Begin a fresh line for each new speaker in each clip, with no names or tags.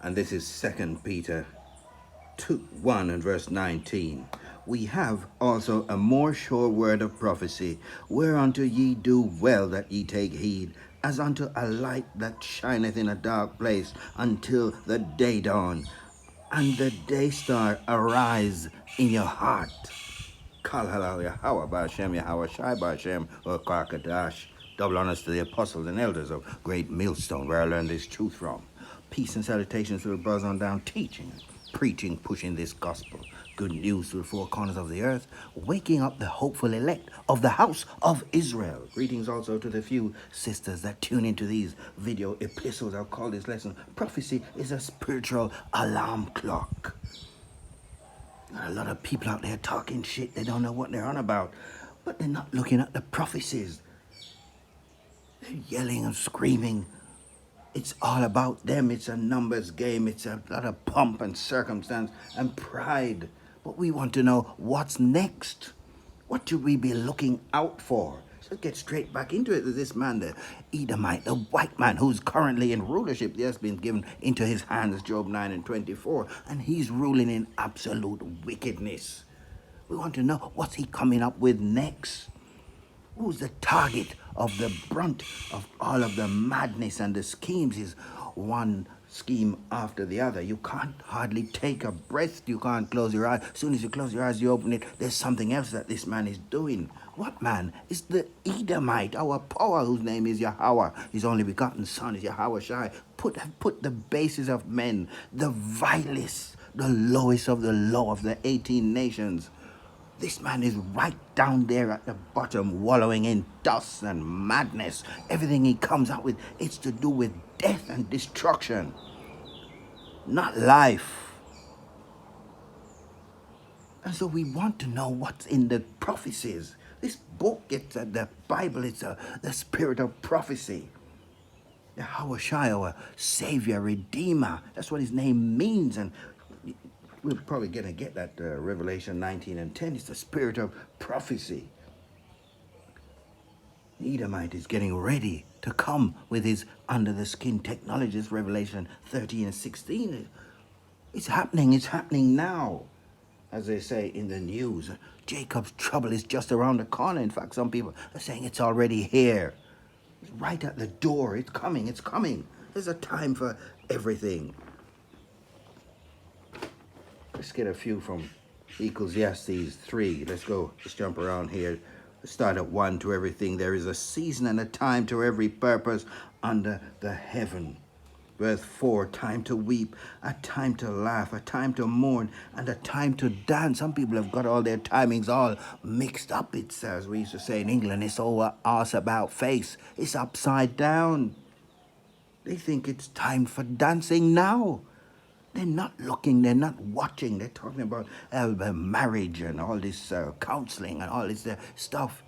and this is 2 Peter 1 and verse 19. We have also a more sure word of prophecy, whereunto ye do well that ye take heed, as unto a light that shineth in a dark place until the day dawn, and the day star arise in your heart. Kal halal Yahweh Ba'Shem Yahweh Shai Ba'Shem or Karkadash. Double honors to the apostles and elders of Great Millstone, where I learned this truth from. Peace and salutations to the brothers on down teaching, preaching, pushing this gospel. Good news to the four corners of the earth, waking up the hopeful elect of the house of Israel. Greetings also to the few sisters that tune into these video epistles. I'll call this lesson, Prophecy is a Spiritual Alarm Clock. A lot of people out there talking shit. They don't know what they're on about. But they're not looking at the prophecies. They're yelling and screaming. It's all about them. It's a numbers game. It's a lot of pomp and circumstance and pride. But we want to know what's next. What should we be looking out for? So let's get straight back into it. This man, the Edomite, the white man who's currently in rulership, he has been given into his hands, Job 9 and 24, and he's ruling in absolute wickedness. We want to know what's he coming up with next. Who's the target of the brunt of all of the madness and the schemes? Is one scheme after the other. You can't hardly take a breath. You can't close your eyes. As soon as you close your eyes, you open it. There's something else that this man is doing. What man? It's the Edomite, our power, whose name is Yahweh. His only begotten son is Yahweh Shai. Put the basis of men, the vilest, the lowest of the low of the 18 nations. This man is right down there at the bottom, wallowing in dust and madness. Everything he comes out with, it's to do with death and destruction, not life. And so we want to know what's in the prophecies. This book, the Bible, it's the spirit of prophecy. Yahweh Shai, our Savior, Redeemer. That's what his name means. And we're probably going to get that Revelation 19 and 10. It's the spirit of prophecy. The Edomite is getting ready to come with his under-the-skin technologies, Revelation 13 and 16. It's happening now. As they say in the news, Jacob's trouble is just around the corner. In fact, some people are saying it's already here. It's right at the door. It's coming. There's a time for everything. Let's get a few from Ecclesiastes 3. Let's jump around here. Let's start at 1. To everything there is a season and a time to every purpose under the heaven. Verse 4, time to weep, a time to laugh, a time to mourn, and a time to dance. Some people have got all their timings all mixed up. It's, as we used to say in England, it's all arse about face. It's upside down. They think it's time for dancing now. They're not looking, they're not watching. They're talking about marriage and all this counseling and all this stuff.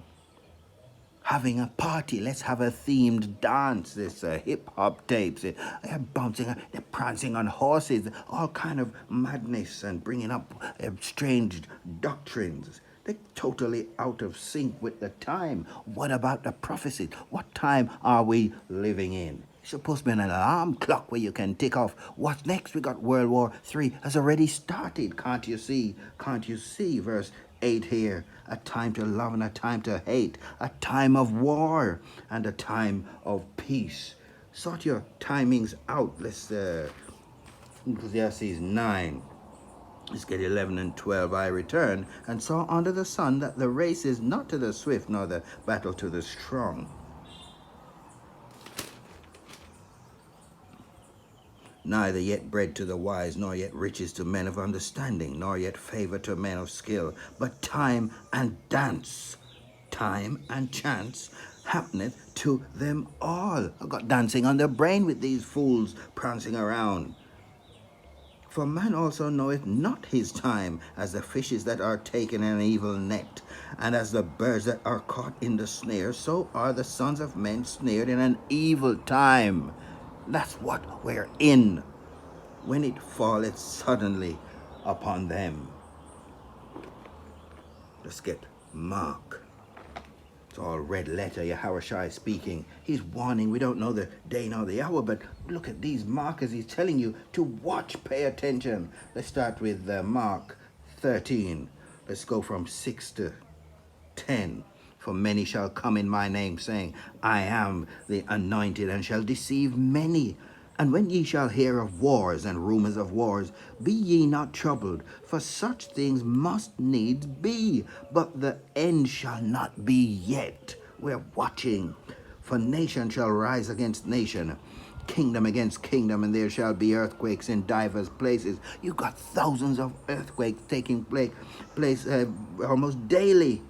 Having a party, let's have a themed dance. This hip-hop tapes, they're bouncing, they're prancing on horses, all kind of madness and bringing up strange doctrines. They're totally out of sync with the time. What about the prophecies? What time are we living in? It's supposed to be an alarm clock where you can tick off. What's next? We got World War III has already started. Can't you see? Verse 8 here. A time to love and a time to hate. A time of war and a time of peace. Sort your timings out. Let's Ecclesiastes 9. Let's get 11 and 12. I returned and saw under the sun that the race is not to the swift, nor the battle to the strong. Neither yet bread to the wise, nor yet riches to men of understanding, nor yet favor to men of skill, but time and dance, time and chance happeneth to them all. I've got dancing on the brain with these fools prancing around. For man also knoweth not his time, as the fishes that are taken in an evil net, and as the birds that are caught in the snare, so are the sons of men snared in an evil time. That's what we're in, when it falleth suddenly upon them. Let's get Mark It's all red letter, Yahushua speaking. He's warning. We don't know the day nor the hour, but look at these markers. He's telling you to watch, pay attention. Let's start with Mark 13. Let's go from 6 to 10. For many shall come in my name, saying, I am the anointed, and shall deceive many. And when ye shall hear of wars and rumors of wars, be ye not troubled, for such things must needs be, but the end shall not be yet. We're watching. For nation shall rise against nation, kingdom against kingdom, and there shall be earthquakes in divers places. You got thousands of earthquakes taking place almost daily.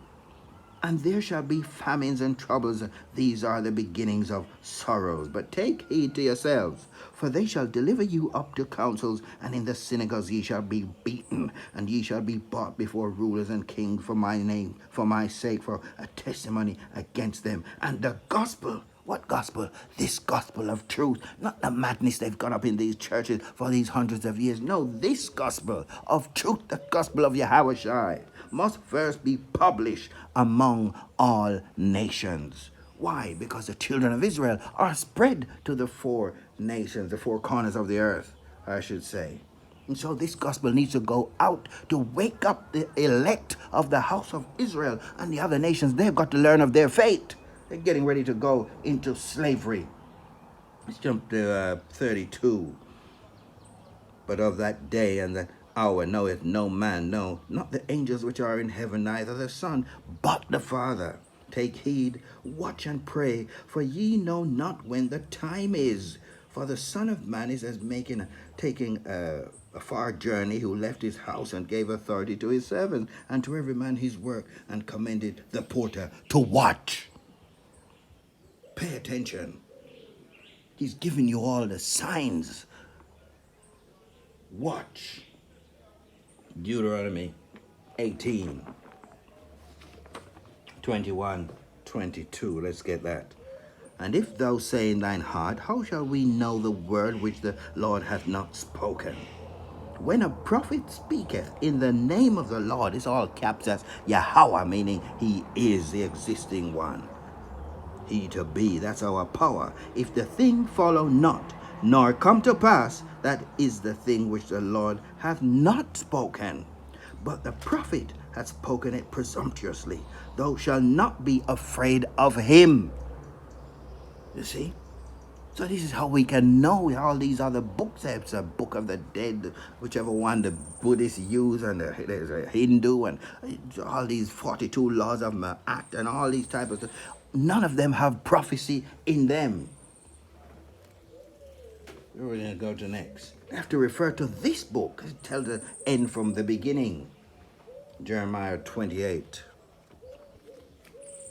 And there shall be famines and troubles. These are the beginnings of sorrows. But take heed to yourselves, for they shall deliver you up to councils, and in the synagogues ye shall be beaten, and ye shall be brought before rulers and kings for my name, for my sake, for a testimony against them. And the gospel, what gospel? This gospel of truth, not the madness they've got up in these churches for these hundreds of years. No, this gospel of truth, the gospel of Yahushua, must first be published among all nations. Why? Because the children of Israel are spread to the four nations, the four corners of the earth, I should say. And so this gospel needs to go out to wake up the elect of the house of Israel, and the other nations. They've got to learn of their fate. They're getting ready to go into slavery. Let's jump to 32. But of that day and that hour knoweth no man, no, not the angels which are in heaven, neither the Son, but the Father. Take heed, watch and pray, for ye know not when the time is. For the Son of Man is as taking a far journey, who left his house and gave authority to his servants, and to every man his work, and commended the porter to watch. Pay attention. He's giving you all the signs. Watch. Deuteronomy 18, 21, 22. Let's get that. And if thou say in thine heart, how shall we know the word which the Lord hath not spoken? When a prophet speaketh in the name of the Lord, it's all caps as Yahweh, meaning he is the existing one. He to be, that's our power. If the thing follow not, nor come to pass, that is the thing which the Lord hath not spoken. But the prophet hath spoken it presumptuously. Thou shalt not be afraid of him. You see? So this is how we can know all these other books. It's a book of the dead, whichever one the Buddhists use, and there's a Hindu, and all these 42 laws of Ma'at, and all these types of stuff. None of them have prophecy in them. Where are we going to go to next? We have to refer to this book. It tells the end from the beginning. Jeremiah 28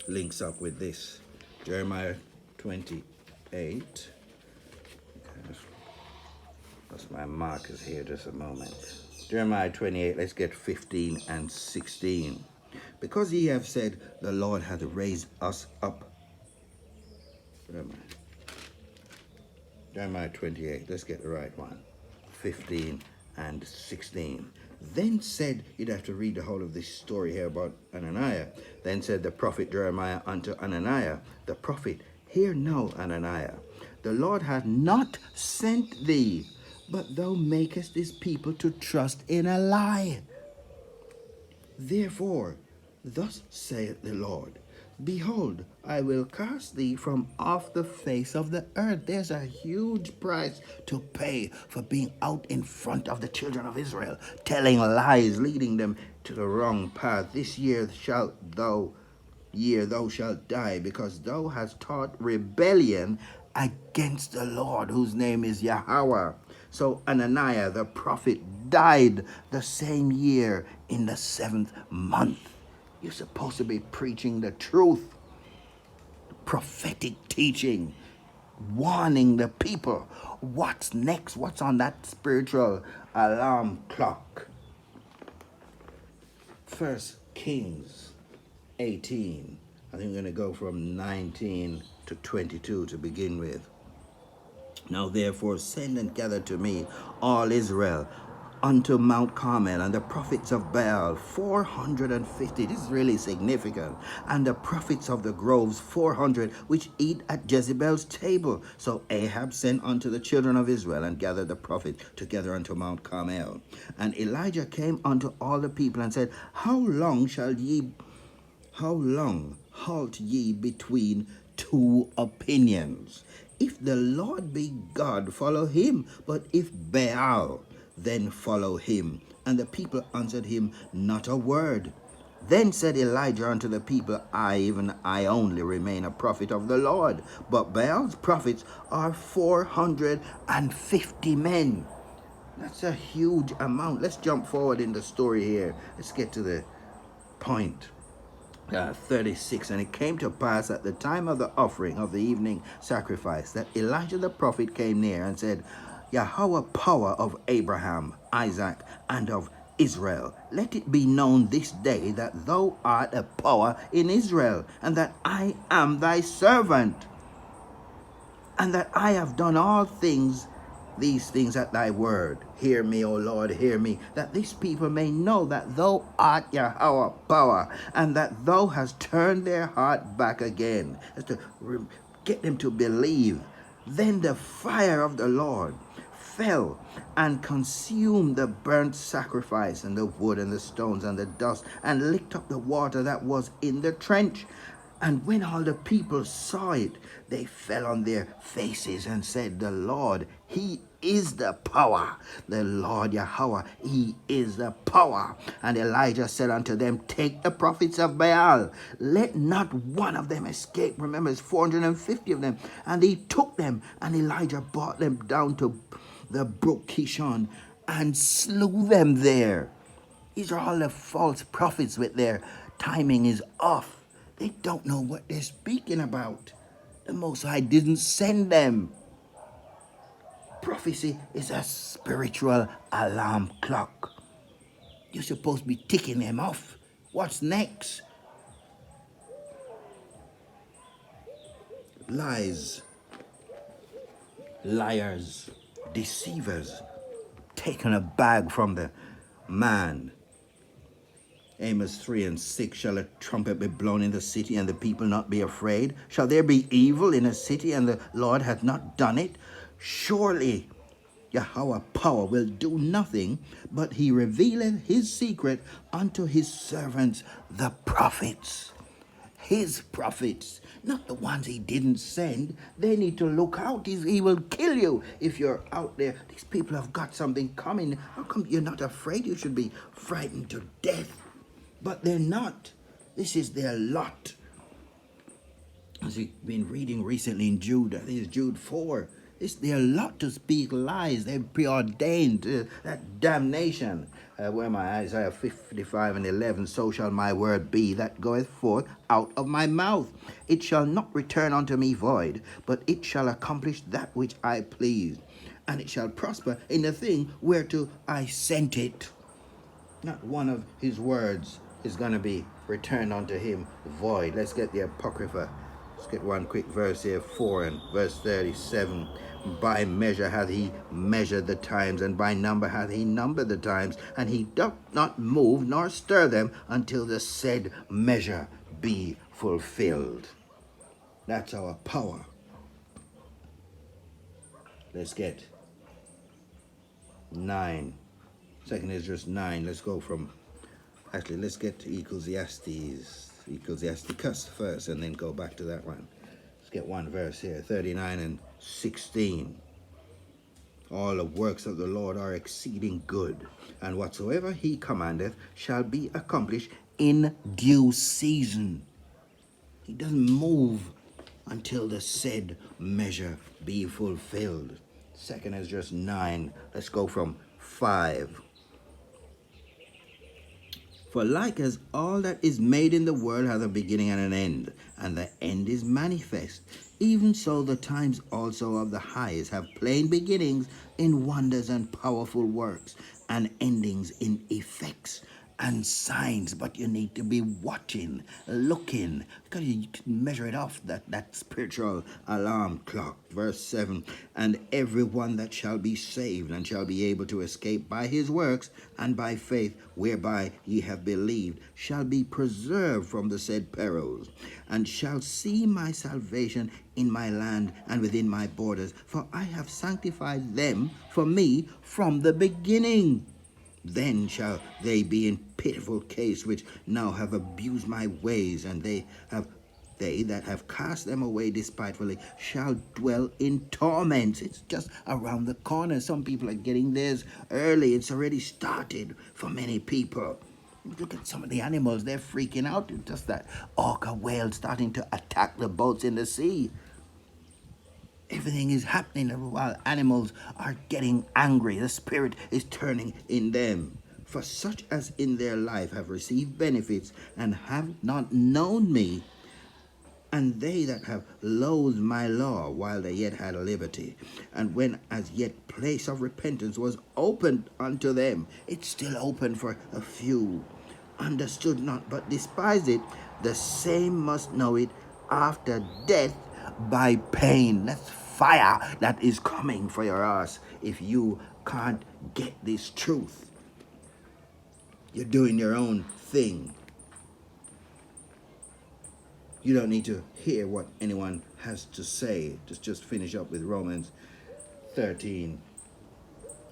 links up with this. Jeremiah 28. Okay, that's my markers here, just a moment. Jeremiah 28, let's get 15 and 16. Because ye have said, the Lord hath raised us up. Where am I? Jeremiah 28, let's get the right one. 15 and 16. Then said, you'd have to read the whole of this story here about Ananiah. Then said the prophet Jeremiah unto Ananiah, the prophet, hear now, Ananiah, the Lord hath not sent thee, but thou makest this people to trust in a lie. Therefore, thus saith the Lord, behold, I will cast thee from off the face of the earth. There's a huge price to pay for being out in front of the children of Israel, telling lies, leading them to the wrong path. This year thou shalt die, because thou hast taught rebellion against the Lord, whose name is Yahweh. So Ananiah the prophet died the same year in the 7th month. You're supposed to be preaching the truth, prophetic teaching, warning the people. What's next? What's on that spiritual alarm clock? 1 Kings 18. I think we're going to go from 19 to 22 to begin with. Now therefore send and gather to me all Israel, unto Mount Carmel, and the prophets of Baal 450. This is really significant. And the prophets of the groves 400, which eat at Jezebel's table. So Ahab sent unto the children of Israel, and gathered the prophets together unto Mount Carmel. And Elijah came unto all the people and said, How long halt ye between two opinions? If the Lord be God, follow him. But if Baal, then follow him. And the people answered him not a word. Then said Elijah unto the people, even I only remain a prophet of the Lord, but Baal's prophets are 450 men. That's a huge amount. Let's jump forward in the story here. Let's get to the point. 36. And it came to pass at the time of the offering of the evening sacrifice that Elijah the prophet came near and said, Yahweh, power of Abraham, Isaac, and of Israel, let it be known this day that thou art a power in Israel, and that I am thy servant, and that I have done all these things at thy word. Hear me, O Lord, hear me, that this people may know that thou art Yahweh power, and that thou hast turned their heart back again, as to get them to believe. Then the fire of the Lord fell and consumed the burnt sacrifice and the wood and the stones and the dust, and licked up the water that was in the trench. And when all the people saw it, they fell on their faces and said, The Lord, he is the power. The Lord Yahweh, he is the power. And Elijah said unto them, Take the prophets of Baal, let not one of them escape. Remember, it's 450 of them. And he took them, and Elijah brought them down to the brook Kishon and slew them there. These are all the false prophets with their timing is off. They don't know what they're speaking about. The Most High didn't send them. Prophecy is a spiritual alarm clock. You're supposed to be ticking them off. What's next? Lies, liars, deceivers, taking a bag from the man. Amos 3:6, Shall a trumpet be blown in the city, and the people not be afraid? Shall there be evil in a city, and the Lord hath not done it? Surely Yahweh power will do nothing, but he revealeth his secret unto his servants, the prophets. His prophets, not the ones he didn't send. They need to look out. He will kill you if you're out there. These people have got something coming. How come you're not afraid? You should be frightened to death. But they're not. This is their lot. As we've been reading recently in Jude, I think it's Jude 4. It's their lot to speak lies. They're preordained that damnation. Where am I? Isaiah 55:11. So shall my word be that goeth forth out of my mouth. It shall not return unto me void, but it shall accomplish that which I please. And it shall prosper in the thing whereto I sent it. Not one of his words is going to be returned unto him void. Let's get the Apocrypha. Let's get one quick verse here, 4 and verse 37. By measure hath he measured the times, and by number hath he numbered the times, and he doth not move nor stir them until the said measure be fulfilled. That's our power. Let's get 9. 2nd Ezra 9. Let's go from, actually, let's get to Ecclesiasticus first, and then go back to that one. Let's get one verse here, 39 and 16. All the works of the Lord are exceeding good, and whatsoever he commandeth shall be accomplished in due season. He doesn't move until the said measure be fulfilled. 2nd Ezra 9. Let's go from 5. For like as all that is made in the world hath a beginning and an end, and the end is manifest, even so the times also of the highest have plain beginnings in wonders and powerful works, and endings in effects and signs, but you need to be watching, looking, because you can measure it off, that spiritual alarm clock. Verse 7, and everyone that shall be saved and shall be able to escape by his works and by faith whereby ye have believed shall be preserved from the said perils, and shall see my salvation in my land and within my borders, for I have sanctified them for me from the beginning. Then shall they be in pitiful case which now have abused my ways, and they that have cast them away despitefully shall dwell in torments. It's just around the corner. Some people are getting theirs early. It's already started for many people. Look at some of the animals. They're freaking out. It's just that orca whale starting to attack the boats in the sea. Everything is happening while animals are getting angry. The Spirit is turning in them. For such as in their life have received benefits and have not known me, and they that have loathed my law while they yet had liberty, and when as yet place of repentance was opened unto them, it's still open for a few, understood not but despised it, the same must know it after death by pain. That's fire that is coming for your ass if you can't get this truth. You're doing your own thing. You don't need to hear what anyone has to say. Just finish up with Romans 13,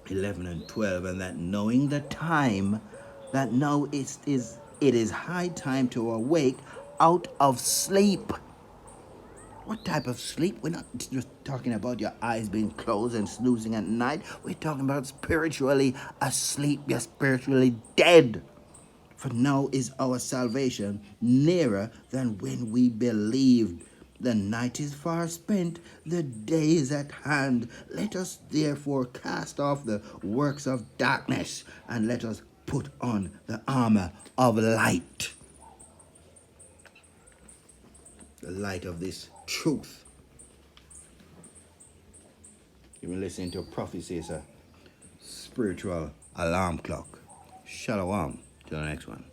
11 and 12, and that knowing the time, that now it is high time to awake out of sleep. What type of sleep? We're not just talking about your eyes being closed and snoozing at night. We're talking about spiritually asleep. You're spiritually dead. For now is our salvation nearer than when we believed. The night is far spent, the day is at hand. Let us therefore cast off the works of darkness, and let us put on the armor of light. The light of this truth. You've been listening to a prophecy. It's a spiritual alarm clock. Shalom. Till the next one.